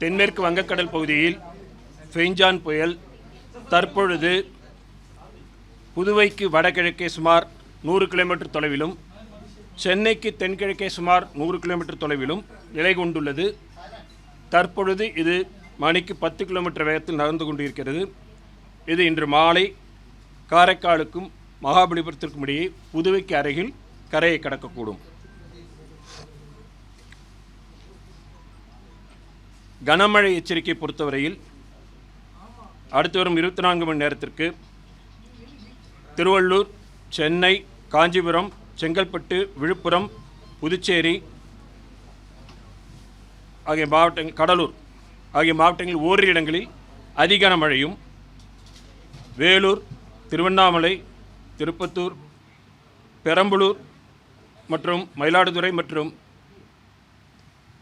தென்மேற்கு வங்கக்கடல் பகுதியில் ஃபெய்ஞ்சான் புயல் தற்பொழுது புதுவைக்கு வடகிழக்கே சுமார் 100 கிலோமீட்டர் தொலைவிலும் சென்னைக்கு தென்கிழக்கே சுமார் 100 கிலோமீட்டர் தொலைவிலும் நிலை கொண்டுள்ளது. தற்பொழுது இது மணிக்கு 10 கிலோமீட்டர் வேகத்தில் நகர்ந்து கொண்டிருக்கிறது. இது இன்று மாலை காரைக்காலுக்கும் மகாபலிபுரத்திற்கும் இடையே புதுவைக்கு அருகில் கரையை கடக்கக்கூடும். கனமழை எச்சரிக்கை பொறுத்தவரையில் அடுத்து வரும் 24 மணி நேரத்திற்கு திருவள்ளூர், சென்னை, காஞ்சிபுரம், செங்கல்பட்டு, விழுப்புரம், புதுச்சேரி ஆகிய மாவட்டங்கள், கடலூர் ஆகிய மாவட்டங்களில் ஓரிரு இடங்களில் அதிகன மழையும், வேலூர், திருவண்ணாமலை, திருப்பத்தூர், பெரம்பலூர் மற்றும் மயிலாடுதுறை மற்றும்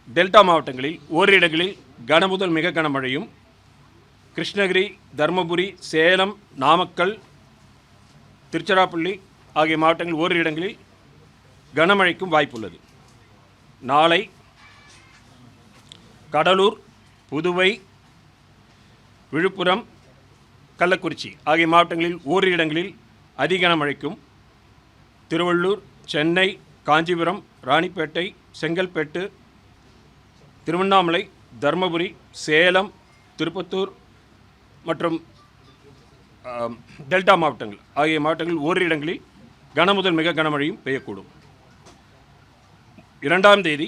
டெல்டா மாவட்டங்களில் ஓரிரு இடங்களில் கனமுதல் மிக கனமழையும், கிருஷ்ணகிரி, தருமபுரி, சேலம், நாமக்கல், திருச்சிராப்பள்ளி ஆகிய மாவட்டங்களில் ஓரிரு இடங்களில் கனமழைக்கும் வாய்ப்புள்ளது. நாளை கடலூர், புதுவை, விழுப்புரம், கள்ளக்குறிச்சி ஆகிய மாவட்டங்களில் ஓரிரு இடங்களில் அதிகன மழைக்கும், திருவள்ளூர், சென்னை, காஞ்சிபுரம், ராணிப்பேட்டை, செங்கல்பட்டு, திருவண்ணாமலை, தருமபுரி, சேலம், திருப்பத்தூர் மற்றும் டெல்டா மாவட்டங்கள் ஆகிய மாவட்டங்களில் ஓரிரு இடங்களில் கனமுதல் மிக கனமழையும் பெய்யக்கூடும். 2ஆம் தேதி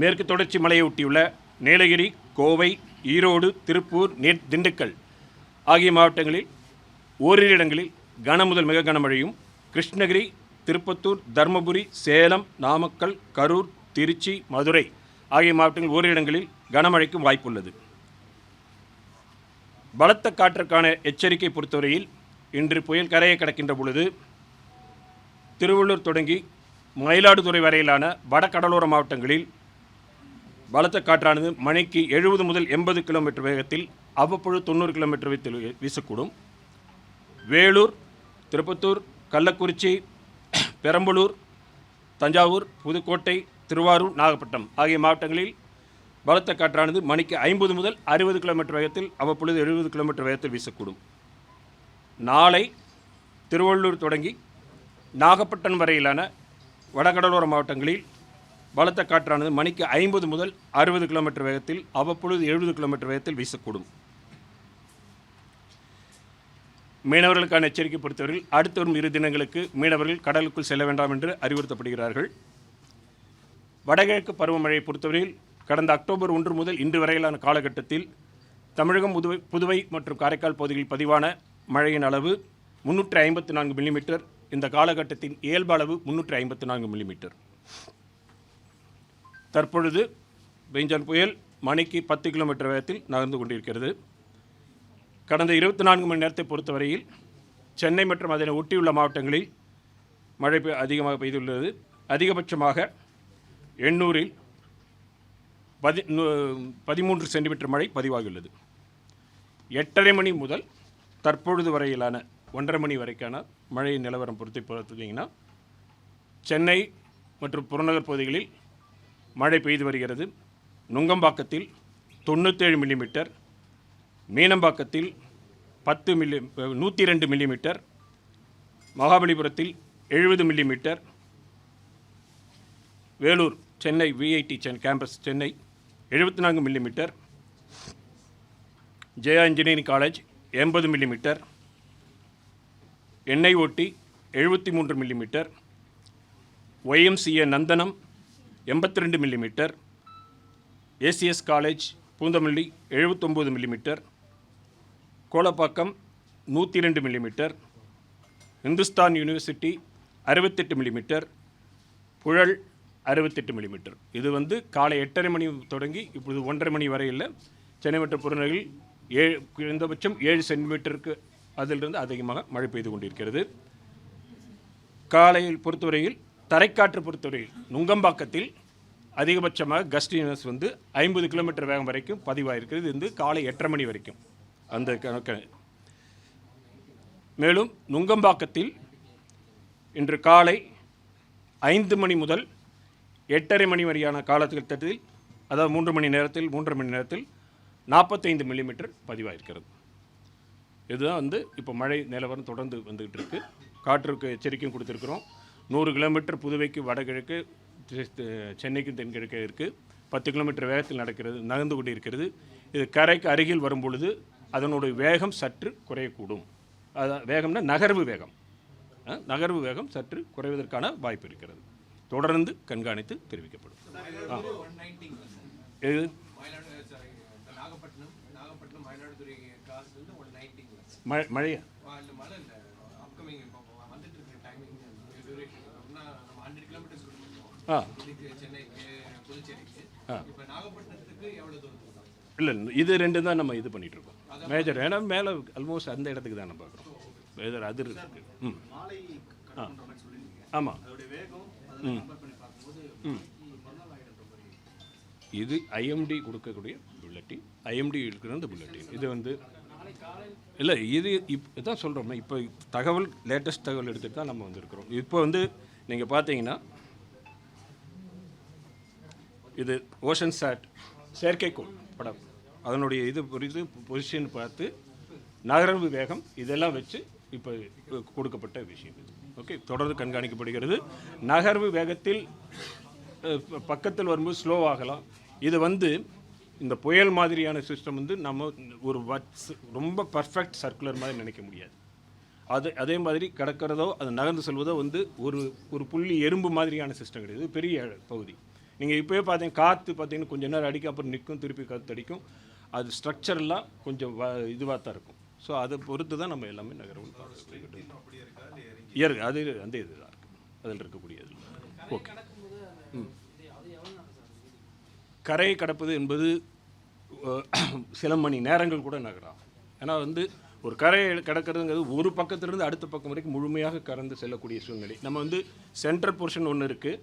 மேற்கு தொடர்ச்சி மலையை ஒட்டியுள்ள நீலகிரி, கோவை, ஈரோடு, திருப்பூர், திண்டுக்கல் ஆகிய மாவட்டங்களில் ஓரிரு இடங்களில் கனமுதல் மிக கனமழையும், கிருஷ்ணகிரி, திருப்பத்தூர், தருமபுரி, சேலம், நாமக்கல், கரூர், திருச்சி, மதுரை ஆகிய மாவட்டங்களில் ஓரிரு இடங்களில் கனமழைக்கும் வாய்ப்புள்ளது. பலத்த காற்றுக்கான எச்சரிக்கை பொறுத்தவரையில் இன்று புயல் கரையை கடக்கின்ற பொழுது திருவள்ளூர் தொடங்கி மயிலாடுதுறை வரையிலான வடகடலோர மாவட்டங்களில் பலத்த காற்றானது மணிக்கு 70 முதல் 80 கிலோமீட்டர் வேகத்தில் அவ்வப்பொழுது 90 கிலோமீட்டர் வேகத்தில் வீசக்கூடும். வேலூர், திருப்பத்தூர், கள்ளக்குறிச்சி, பெரம்பலூர், தஞ்சாவூர், புதுக்கோட்டை, திருவாரூர், நாகப்பட்டினம் ஆகிய மாவட்டங்களில் பலத்த காற்றானது மணிக்கு 50 முதல் 60 கிலோமீட்டர் வேகத்தில் அவ்வப்பொழுது 70 கிலோமீட்டர் வேகத்தில் வீசக்கூடும். நாளை திருவள்ளூர் தொடங்கி நாகப்பட்டினம் வரையிலான வடகடலோர மாவட்டங்களில் பலத்த காற்றானது மணிக்கு 50 முதல் 60 கிலோமீட்டர் வேகத்தில் அவ்வப்பொழுது 70 கிலோமீட்டர் வேகத்தில் வீசக்கூடும். மீனவர்களுக்கான எச்சரிக்கை பொறுத்தவரையில் அடுத்து வரும் 2 தினங்களுக்கு மீனவர்கள் கடலுக்குள் செல்ல வேண்டாம் என்று அறிவுறுத்தப்படுகிறார்கள். வடகிழக்கு பருவமழையை பொறுத்தவரையில் கடந்த அக்டோபர் 1 முதல் இன்று வரையிலான காலகட்டத்தில் தமிழகம், புதுவை மற்றும் காரைக்கால் பகுதிகளில் பதிவான மழையின் அளவு 354 மில்லிமீட்டர். இந்த காலகட்டத்தின் இயல்பு அளவு 354 மில்லிமீட்டர். தற்பொழுது ஃபெய்ஞ்சான் புயல் மணிக்கு 10 கிலோமீட்டர் வேகத்தில் நகர்ந்து கொண்டிருக்கிறது. கடந்த 24 மணி நேரத்தை பொறுத்தவரையில் சென்னை மற்றும் அதனை ஒட்டியுள்ள மாவட்டங்களில் மழை அதிகமாக பெய்துள்ளது. அதிகபட்சமாக எண்ணூரில் 13 சென்டிமீட்டர் மழை பதிவாகியுள்ளது. 8:30 மணி முதல் தற்பொழுது வரையிலான 1:30 மணி வரைக்கான மழை நிலவரம் பொறுத்தீங்கன்னா சென்னை மற்றும் புறநகர் பகுதிகளில் மழை பெய்து வருகிறது. நுங்கம்பாக்கத்தில் 97 மில்லிமீட்டர், மீனம்பாக்கத்தில் 102 மில்லிமீட்டர், மகாபலிபுரத்தில் 70 millimetre, Vellore Chennai VIT campus Chennai 74 millimetre, Jaya engineering college 80 millimetre, NIOT 73 millimetre, YMCA Nandanam 82 millimetre, ACS college Poonamallee 79 millimetre, Kolappakkam 102 millimetre, Hindustan university 68 millimetre, Puzhal 68 millimetre. இது காலை 8:30 மணி தொடங்கி இப்பொழுது 1:30 மணி வரையில் சென்னை மற்றும் புறநகரில் குறைந்தபட்சம் 7 சென்டிமீட்டருக்கு அதிலிருந்து அதிகமாக மழை பெய்து கொண்டிருக்கிறது. காலையில் பொறுத்தவரையில் தரைக்காற்று பொறுத்தவரையில் நுங்கம்பாக்கத்தில் அதிகபட்சமாக கஸ்டினஸ் 50 கிலோமீட்டர் வேகம் வரைக்கும் பதிவாயிருக்கிறது. இது காலை 8:30 மணி வரைக்கும் அந்த கணக்கு. மேலும் நுங்கம்பாக்கத்தில் இன்று காலை 5 மணி முதல் 8:30 மணி வரையான காலகட்டத்தில் அதாவது 3.5 மணி நேரத்தில் 45 மில்லிமீட்டர் பதிவாயிருக்கிறது. இதுதான் வந்து இப்போ மழை நிலவரம் தொடர்ந்து வந்துகிட்டு இருக்கு. காற்றுக்கு எச்சரிக்கையும் கொடுத்துருக்குறோம். 100 கிலோமீட்டர் புதுவைக்கு வடகிழக்கு, சென்னைக்கும் தென்கிழக்கே இருக்குது. 10 கிலோமீட்டர் வேகத்தில் நகர்ந்து கொண்டு இருக்கிறது. இது கரைக்கு அருகில் வரும் பொழுது அதனுடைய வேகம் சற்று குறையக்கூடும். அதான் வேகம்னா நகர்வு வேகம் சற்று குறைவதற்கான வாய்ப்பு இருக்கிறது. தொடர்ந்து கண்காணித்து தெரிவிக்கப்படும். மழையா இல்லை, இது ரெண்டு தான் நம்ம இது பண்ணிட்டு இருக்கோம் மேஜர். ஏன்னா மேலே ஆல்மோஸ்ட் அந்த இடத்துக்கு தான் நம்ம பார்க்குறோம். மேஜர் அது இருக்கு. ஆமாம். இது ஐஎம்டி கொடுக்கக்கூடிய புல்லட்டின், ஐஎம்டி இருக்கிற அந்த புல்லட்டின். இது வந்து இல்லை, இது இதான் சொல்கிறோம்னா இப்போ தகவல் லேட்டஸ்ட் தகவல் எடுத்துகிட்டு தான் நம்ம வந்துருக்கிறோம். இப்போ வந்து நீங்கள் பார்த்தீங்கன்னா இது ஓஷன் சாட் செயற்கைக்கோள் படம், அதனுடைய இது புரிந்து பொசிஷன் பார்த்து நகர்வு வேகம் இதெல்லாம் வச்சு இப்போ கொடுக்கப்பட்ட விஷயம் இது. ஓகே, தொடர்ந்து கண்காணிக்கப்படுகிறது. நகர்வு வேகத்தில் பக்கத்தில் வரும்போது ஸ்லோ ஆகலாம். இது வந்து இந்த புயல் மாதிரியான சிஸ்டம் வந்து நம்ம ஒரு ரொம்ப பர்ஃபெக்ட் சர்க்குலர் மாதிரி நினைக்க முடியாது. அதே மாதிரி கடக்கிறதோ அது நகர்ந்து செல்வதோ வந்து ஒரு புள்ளி எறும்பு மாதிரியான சிஸ்டம் கிடையாது. பெரிய பகுதி. நீங்கள் இப்போயே பார்த்தீங்க, காற்று பார்த்தீங்கன்னா கொஞ்சம் நேரம் அடிக்க, அப்புறம் நிற்கும், திருப்பி காற்று அடிக்கும். அது ஸ்ட்ரக்சர்லாம் கொஞ்சம் இதுவாக தான் இருக்கும். ஸோ அதை பொறுத்து தான் நம்ம எல்லாமே நகர்வு அது அந்த இது தான் இருக்குது அதில் இருக்கக்கூடியது. ஓகே, கரையை கடப்பது என்பது சில மணி நேரங்கள் கூட நகராகும். ஏன்னா வந்து ஒரு கரையை கடக்கிறதுங்கிறது ஒரு பக்கத்திலிருந்து அடுத்த பக்கம் வரைக்கும் முழுமையாக கடந்து செல்லக்கூடிய சூழ்நிலை. நம்ம வந்து சென்ட்ரல் போர்ஷன் ஒன்று இருக்குது,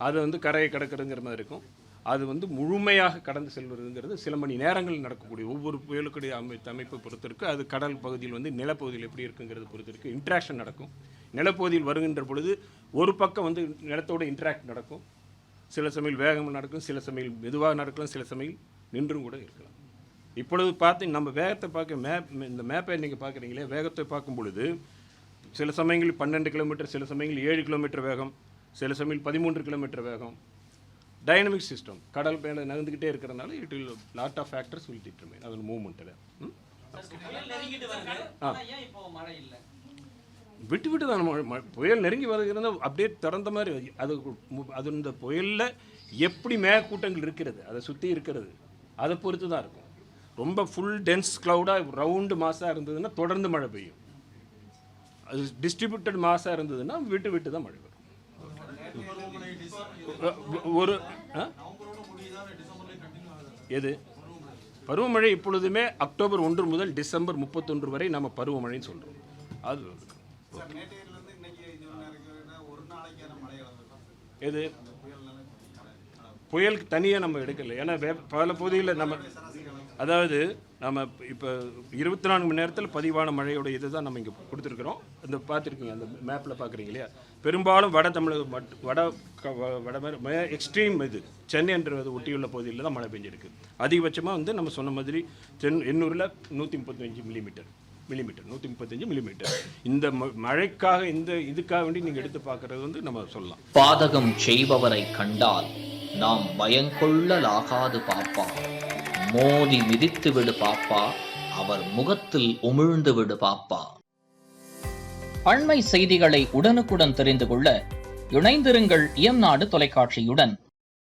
அது வந்து கரையை கடக்கிறதுங்கிற மாதிரி இருக்கும். அது வந்து முழுமையாக கடந்து செல்வதுங்கிறது சில மணி நேரங்கள் நடக்கக்கூடிய ஒவ்வொரு புயலுக்குடைய அமைப்பை பொறுத்து இருக்குது. அது கடல் பகுதியில் வந்து நிலப்பகுதியில் எப்படி இருக்குங்கிறது பொறுத்து இருக்குது. இன்ட்ராக்ஷன் நடக்கும். நிலப்பகுதியில் வருகின்ற பொழுது ஒரு பக்கம் வந்து நிலத்தோடு இன்ட்ராக்ட் நடக்கும். சில சமயம் வேகம் நடக்கும், சில சமயம் மெதுவாக நடக்கலாம், சில சமயம் நின்றும் கூட இருக்கலாம். இப்பொழுது பார்த்து நம்ம வேகத்தை இந்த மேப்பை நீங்கள் பார்க்குறீங்களே, வேகத்தை பார்க்கும் பொழுது சில சமயங்களில் 12 கிலோமீட்டர், சில சமயங்களில் 7 கிலோமீட்டர் வேகம், சில சமயம் 13 கிலோமீட்டர் வேகம். டைனமிக் சிஸ்டம், கடல் மேலே நகர்ந்துக்கிட்டே இருக்கிறதுனால it will lot of factors will determine அதோட மூவ்மெண்ட்டில். விட்டு தான் புயல் நெருங்கி வருகிறது. அப்படியே திறந்த மாதிரி அது இந்த புயலில் எப்படி மேகக்கூட்டங்கள் இருக்கிறது, அதை சுற்றி இருக்கிறது, அதை பொறுத்து தான் இருக்கும். ரொம்ப ஃபுல் டென்ஸ் க்ளவுடாக ரவுண்டு மாசாக இருந்ததுன்னா தொடர்ந்து மழை பெய்யும். அது டிஸ்ட்ரிபியூட்டட் மாசாக இருந்ததுன்னா விட்டு தான் மழை வரும். ஒரு எது பருவமழை இப்பொழுதுமே அக்டோபர் 1 முதல் டிசம்பர் 31 வரை நம்ம பருவமழைன்னு சொல்கிறோம். அது எது புயலுக்கு தனியாக நம்ம எடுக்கலை. ஏன்னா பல பகுதியில் நம்ம நம்ம இப்போ 24 மணி நேரத்தில் பதிவான மழையோட இது தான் நம்ம இங்கே கொடுத்துருக்குறோம். அந்த பார்த்துருக்கீங்க, அந்த மேப்பில் பார்க்குறீங்க இல்லையா. பெரும்பாலும் வட எக்ஸ்ட்ரீம் இது சென்னைன்றது ஒட்டியுள்ள பகுதியில் தான் மழை பெஞ்சிருக்கு. அதிகபட்சமாக வந்து நம்ம சொன்ன மாதிரி எண்ணூரில் 135 மில்லிமீட்டர் 135 மில்லிமீட்டர். இந்த மழைக்காக இதுக்காக வேண்டி நீங்கள் எடுத்து பார்க்குறது வந்து நம்ம சொல்லலாம். பாதகம் செய்பவரை கண்டால் நாம் பயங்கொள்ளலாகாது பாப்பா, மோதி மிதித்து விடு பாப்பா, அவர் முகத்தில் உமிழ்ந்து விடு பாப்பா. அண்மை செய்திகளை உடனுக்குடன் தெரிந்து கொள்ள இணைந்திருங்கள் இயம்நாடு தொலைக்காட்சியுடன்.